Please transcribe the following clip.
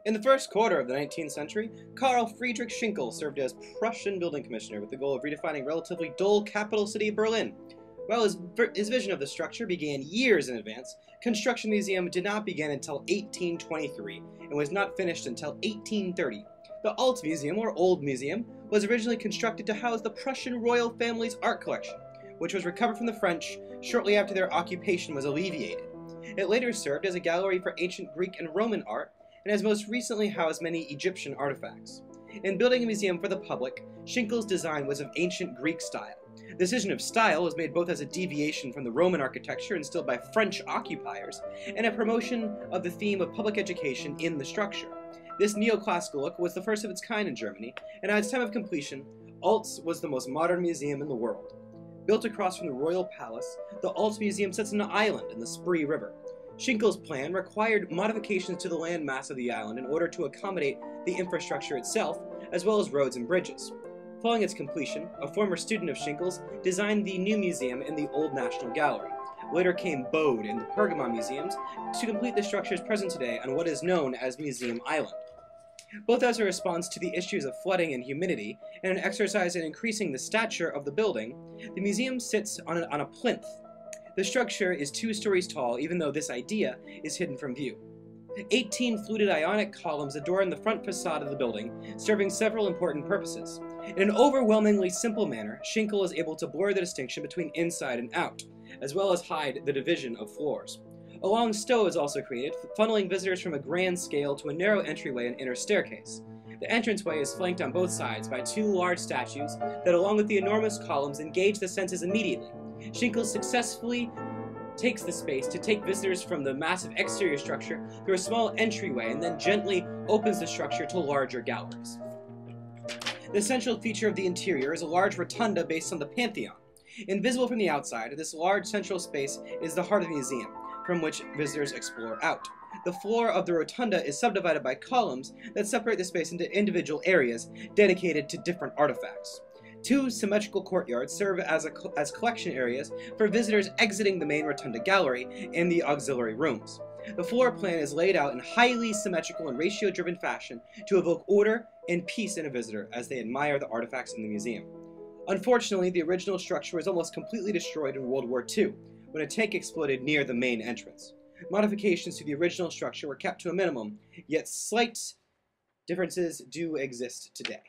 In the first quarter of the 19th century, Karl Friedrich Schinkel served as Prussian building commissioner with the goal of redefining relatively dull capital city of Berlin. While his vision of the structure began years in advance, construction of the museum did not begin until 1823 and was not finished until 1830. The Alt Museum, or Old Museum, was originally constructed to house the Prussian royal family's art collection, which was recovered from the French shortly after their occupation was alleviated. It later served as a gallery for ancient Greek and Roman art, and has most recently housed many Egyptian artifacts. In building a museum for the public, Schinkel's design was of ancient Greek style. The decision of style was made both as a deviation from the Roman architecture instilled by French occupiers, and a promotion of the theme of public education in the structure. This neoclassical look was the first of its kind in Germany, and at its time of completion, Alt's was the most modern museum in the world. Built across from the Royal Palace, the Alt Museum sits on an island in the Spree River. Schinkel's plan required modifications to the landmass of the island in order to accommodate the infrastructure itself, as well as roads and bridges. Following its completion, a former student of Schinkel's designed the new museum in the Old National Gallery. Later came Bode and the Pergamon museums to complete the structures present today on what is known as Museum Island. Both as a response to the issues of flooding and humidity, and an exercise in increasing the stature of the building, the museum sits on a plinth. The structure is 2 stories tall, even though this idea is hidden from view. 18 fluted Ionic columns adorn the front facade of the building, serving several important purposes. In an overwhelmingly simple manner, Schinkel is able to blur the distinction between inside and out, as well as hide the division of floors. A long stow is also created, funneling visitors from a grand scale to a narrow entryway and inner staircase. The entranceway is flanked on both sides by 2 large statues that, along with the enormous columns, engage the senses immediately. Schinkel successfully takes the space to take visitors from the massive exterior structure through a small entryway and then gently opens the structure to larger galleries. The central feature of the interior is a large rotunda based on the Pantheon. Invisible from the outside, this large central space is the heart of the museum, from which visitors explore out. The floor of the rotunda is subdivided by columns that separate the space into individual areas dedicated to different artifacts. 2 symmetrical courtyards serve as collection areas for visitors exiting the main rotunda gallery and the auxiliary rooms. The floor plan is laid out in highly symmetrical and ratio-driven fashion to evoke order and peace in a visitor as they admire the artifacts in the museum. Unfortunately, the original structure was almost completely destroyed in World War II, when a tank exploded near the main entrance. Modifications to the original structure were kept to a minimum, yet slight differences do exist today.